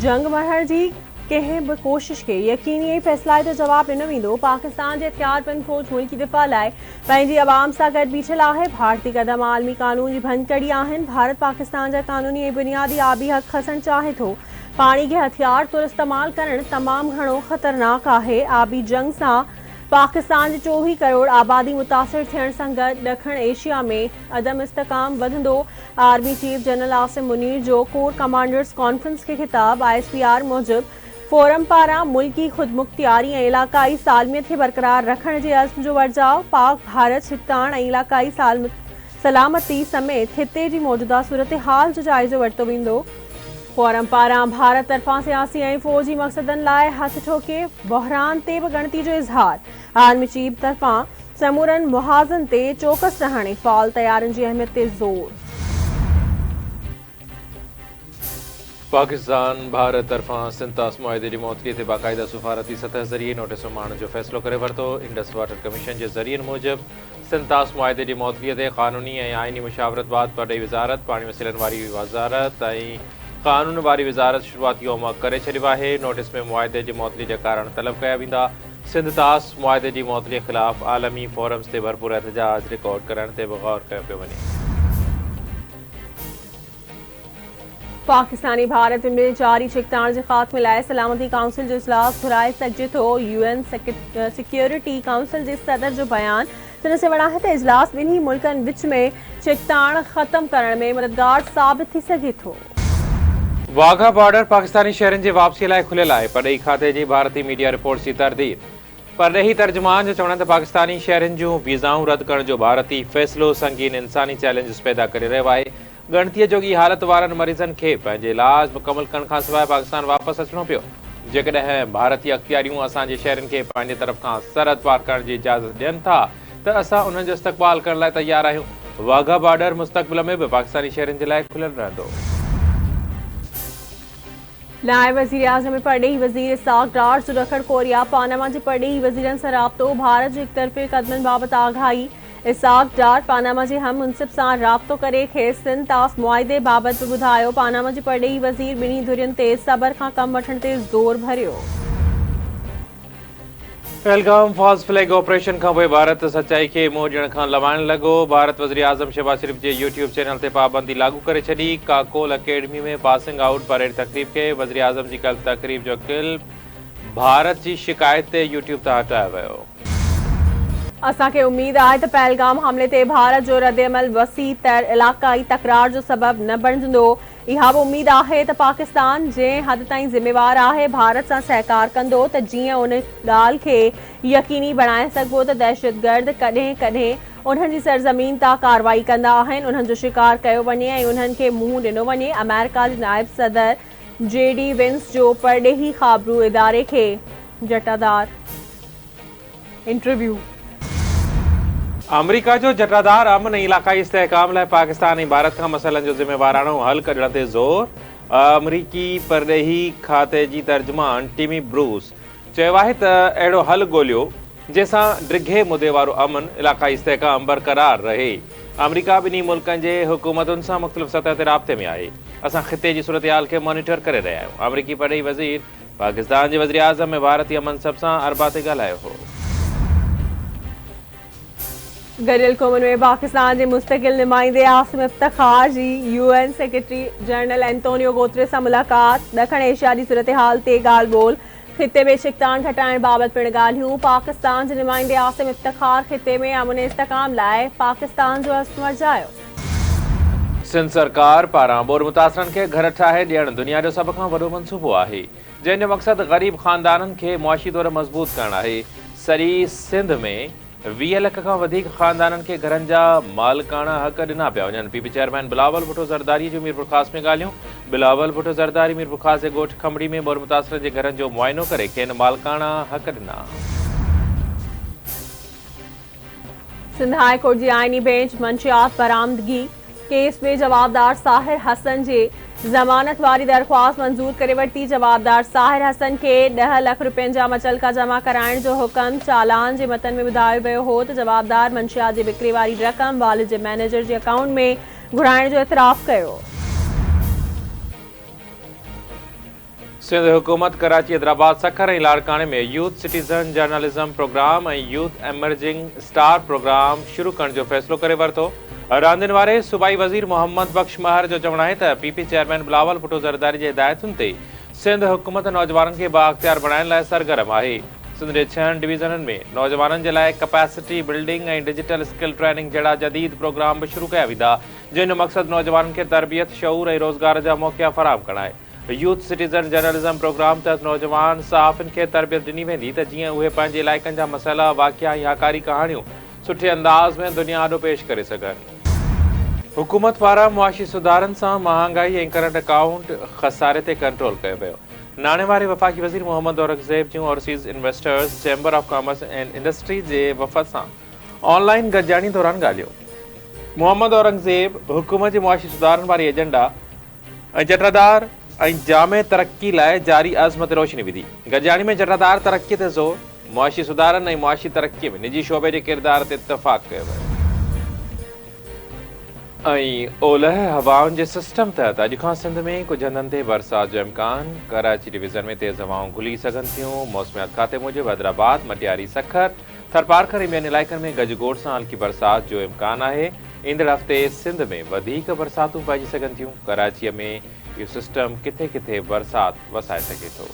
जंग मरण जी कंहिं बि कोशिश के यकीनी फ़ैसिलाए जो जवाब ॾिनो वेंदो। पाकिस्तान जे हथियारबंद फ़ौज मुल्की दिफ़ा लाइ पंहिंजी अवाम सां गॾु बीठल आहे। भारतीय क़दम आलमी कानून जी भञकड़ी आहिनि। भारत पाकिस्तान जा कानूनी ऐं बुनियादी आबी हक़ खसणु चाहे थो। पाणी खे हथियार तौरु इस्तेमालु करणु तमामु घणो ख़तरनाक आहे। आबी जंग सां पाकिस्तान जी 24 करोड़ आबादी मुतासिर थियण सां गॾु ॾखण एशिया में अदम इस्तेकाम वधंदो। Army chief general Asim Munir जो कोर कमांडर्स कॉन्फ्रेंस खे ख़िताब। ISPR मूजिब फोरम पारां मुल्की ख़ुदमुख्तियारी ऐं इलाक़ाई सालमियत खे बरक़रार रखण जे अज़्म जो वर्जाउ। पाक भारत छिकताण ऐं इलाक़ाई सलामती समेत हिते जी मौजूदा सूरत हाल जो जाइज़ो वरितो वेंदो। फोरम पारां भारत तरफ़ां सियासी ऐं फ़ौजी मक़सदनि लाइ हथ ठोके बहरान ते बि ॻणती जो इज़हार। आर्मी चीफ तरफ़ां समूरनि मुहाज़न ते चौकस रहण ऐं फ़ाल तयारियुनि जी अहमियत ते ज़ोर। पाकिस्तान भारत तरफ़ां सिंतास मुआहिदे जी मुअत्तली ते बाक़ाइदा सफ़ारती सतह ज़रिए नोटिस माण्हुनि जो फ़ैसिलो करे वरितो। इंडस वाटर कमीशन जे ज़रियनि मूजिब सिंतास मुआहिदे जी मुअत्तलीअ ते क़ानूनी ऐं आइनी मुशावरत बाद परॾेही वज़ारत, पाणी वसीलनि वारी वज़ारत ऐं कानून वारी वज़ारत शुरूआती होमवर्क करे छॾियो आहे। नोटिस में मुआहिदे जी मुअत्तली जा कारण तलब कया वेंदा। सिंतास मुआहिदे जी मुअत्तलीअ ख़िलाफ़ आलमी फोरम्स ते भरपूर एहतजाज रिकॉर्ड करण ते बि गौर कयो पियो वञे। पाकिस्तानी भारत में जारी छिकताण जे ख़ात्मे लाइ सलामती काउंसिल जो इजलास घुराए सघिजे थो। UN सिक्योरिटी काउंसिल जे सदर जो बयान तिन से वड़ा है त इजलास ॿिन्ही मुल्कनि विच में छिकताण ख़त्म करण में मददगार साबित थी सघे थो। वाघा बॉर्डर पाकिस्तानी शहरनि जे वापसीअ लाइ खुलियल आहे। परॾेही खाते जी भारतीय मीडिया रिपोर्ट्स जी तरदीद। परॾेही तर्जुमान जो चवण त पाकिस्तानी शहरनि जूं वीज़ाऊं रद्द करण जो भारती फ़ैसिलो संगीन इंसानी चैलेंजिस पैदा करे रहियो आहे। गणतीअ जोगी हालत वारनि मरीज़नि खे पंहिंजे इलाज मुकमल करण खां सवाइ पाकिस्तान वापसि अचिणो पियो। जेकॾहिं भारतीय अख़्तियारियूं असांजे शहरनि खे पंहिंजे तरफ़ खां सरहद पार करण जी इजाज़त ॾियनि था त असां उन्हनि जो इस्तक़बाल करण लाइ तयारु आहियूं। वाघा बॉर्डर मुस्तक़बिल में बि पाकिस्तानी शहरनि जे लाइ खुलियल रहंदो। नायब वज़ीर आज़म परॾेही वज़ीर इसाक डार जो ॾखण कोरिया पानामा जे परॾेही वज़ीरनि सां राब्तो। भारत जे एकतरफ़े क़दमनि बाबति आगाही। इसाक डार पानामा जे हम मुंसिब सां राब्तो करे खेसि सिंतास मुआहिदे बाबति बि ॿुधायो। पानामा जे परॾेही वज़ीर ॿिन्ही धुरियुनि ते सबर खां कमु वठण ते ज़ोर भरियो। पहलगाम फॉल्स फ्लैग ऑपरेशन खां पोइ भारत सचाई खे मुंहुं ॾियण खां लवाइण लॻो। भारत वज़ीर आज़म शहबाज शरीफ़ जे यूट्यूब चैनल ते पाबंदी लागू करे छॾी। काकोल अकेडमी में पासिंग आउट परेड तक़रीब खे वज़ीर आज़म जी कल तक़रीब जो क्लिप भारत जी शिकायत ते यूट्यूब तां हटायो वियो। असांखे उम्मीद आहे त पहलगाम हमले ते भारत जो रद्दअमल वसी तर इलाक़ाई तकरार जो सबबु न बणिजंदो। इहा बि उम्मीद आहे त पाकिस्तान जंहिं हद ताईं ज़िम्मेवार आहे भारत सां सहकार कंदो त जीअं उन ॻाल्हि खे यकीनी बणाए सघिबो त दहशतगर्द कॾहिं कॾहिं उन्हनि जी सरज़मीन तां कार्रवाई कंदा आहिनि, उन्हनि जो शिकार कयो वञे ऐं उन्हनि खे मुंहुं ॾिनो वञे। अमेरिका जे नायब सदर JD Vance जो परॾेही ख़ाबरू इदारे खे जटादार इंटरव्यू। अमरीका जो जटादार अमन ऐं इलाक़ाई इस्तेहकाम लाइ पाकिस्तान ऐं भारत खां मसइलनि जो ज़िम्मेवाराणो हल कढण ते ज़ोर। अमरीकी परॾेही खाते जी तर्जुमान टिमी ब्रूस चयो आहे त अहिड़ो हल ॻोल्हियो जंहिंसां डिघे मुदे वारो अमन इलाक़ाई इस्तेहकाम बरक़रार रहे। अमरीका ॿिन्ही मुल्कनि जे हुकूमतुनि सां मुख़्तलिफ़ सतह ते राब्ते में आहे। असां ख़िते जी सूरतहाल खे मॉनिटर करे रहिया आहियूं। अमरीकी परॾेही वज़ीर पाकिस्तान जे वज़ीर आज़म ऐं भारतीय मनसब सां अरबा ते ॻाल्हायो हो। गॾियल क़ौमुनि में पाकिस्तान जे मुस्तक़िल नुमाइंदे आसिम इफ्तिख़ार जी UN secretary general Antonio Guterres सां मुलाक़ात। ॾखण एशिया जी सूरतहाल ते ॻाल्हि ॿोल। ख़िते में छिकताण घटाइण बाबति पिणु ॻाल्हियूं। पाकिस्तान जे नुमाइंदे आसिम इफ्तिख़ार ख़िते में अमन इस्तेहकाम लाइ पाकिस्तान जो अज़्म वर्जायो। सिंध सरकार पारां बोर मुतासिरनि खे घर ठाहे ॾियणु दुनिया जो सभ खां वॾो मनसूबो आहे, जंहिंजो मक़सदु ग़रीब ख़ानदाननि खे मुआशी तौरु मज़बूत करणु आहे। सॼी सिंध में 20 लख खां वधीक ख़ानदाननि खे घरनि जा मालिकाना हक़ ॾिना पिया वञनि। PB चेयरमैन बिलावल भुट्टो ज़रदारी जो मीरपुर ख़ास में ॻाल्हियूं। बिलावल भुट्टो ज़रदारी मीरपुर ख़ास जे ॻोठ खमड़ी में बोर मुतासिरनि जे घरनि जो मुआइनो करे खेनि मालिकाना हक़ ॾिना। सिंध हाई कोर्ट जी आइनी बेंच मंशियात बरामदगी केस में जवाबदार साहिर हसन जे ज़मानत वारी दरख़्वास्त मंज़ूर करे वरिती। जवाबदार साहिर हसन खे 10 लख रुपयनि जा मचलका जमा कराइण जो हुकम चालान जे मतन में ॿुधायो वियो हो त जवाबदार मंशियात जी बिक्री वारी रक़म वालिद जे मैनेजर जे अकाउंट में घुराइण जो इतराफ़ कयो। सिंध हुकूमत कराची, हैदराबाद, सखर ऐं लाड़काने में यूथ सिटीज़न जर्नलिज्म प्रोग्राम ऐं यूथ एमर्जिंग स्टार प्रोग्राम शुरू करण जो फ़ैसिलो करे वरितो। रांदियुनि वारे सूबाई वज़ीर मोहम्मद बख्श महर जो चवणु आहे त पीपी चेयरमैन बिलावल भुट्टो ज़रदारी जी हिदायतुनि ते सिंध हुकूमत नौजवाननि खे बाअख्तियार बणाइण लाइ सरगर्म आहे। सिंध जे 6 डिवीज़ननि में नौजवाननि जे लाइ कैपेसिटी बिल्डिंग ऐं डिजिटल स्किल ट्रेनिंग जहिड़ा जदीद प्रोग्राम बि शुरू कया वेंदा, जिन जो मक़सदु नौजवाननि खे तरबियत, शऊर ऐं रोज़गार जा मौक़ा फराहम करणु आहे। यूथ सिटीज़न जर्नलिज्म प्रोग्राम तहत नौजवान सहाफ़ियुनि खे तरबियत ॾिनी वेंदी त जीअं उहे पंहिंजे इलाइक़नि जा मसइला, वाक़िया ऐं हकारी कहाणियूं सुठे अंदाज़ में दुनिया आॾो पेश करे सघनि। हुकूमत पारां मुआशी सुधारनि सां महांगाई ऐं करंट अकाउंट खसारे ते कंट्रोल कयो वियो। नाणे वारे वफ़ाक़ी वज़ीर मोहम्मद औरंगज़ेब जूं overseas investors chamber of commerce and industry जे वफ़द सां ऑनलाइन गॾिजाणी दौरान ॻाल्हियो। मोहम्मद औरंगज़ेब हुकूमत जे मुआशी सुधारनि वारी एजेंडा ऐं जटरादार ऐं जामे तरक़ी लाइ जारी अज़्म ते रोशनी विधी। गॾिजाणी में जटरादार तरक़ीअ ते ज़ोर, मुआशी सुधारनि ऐं मुआशी तरक़ीअ में निजी शोबे जे किरदार ते इत्तफ़ाक़ कयो वियो। ऐं ओलह हवाउनि जे सिस्टम तहत अॼु खां सिंध में कुझु हंधनि ते बरसात जो इम्कान। कराची डिवीज़न में तेज़ हवाऊं घुली सघनि थियूं। मौसमियात खाते मूजिबि हैदराबाद, मटियारी, सखर, थरपारकर ऐं ॿियनि इलाइक़नि में गजगोड़ सां हल्की बरसात जो इम्कान आहे। ईंदड़ हफ़्ते सिंध में वधीक बरसातूं पइजी सघनि थियूं। कराचीअ में इहो सिस्टम किथे किथे बरसात वसाए सघे थो।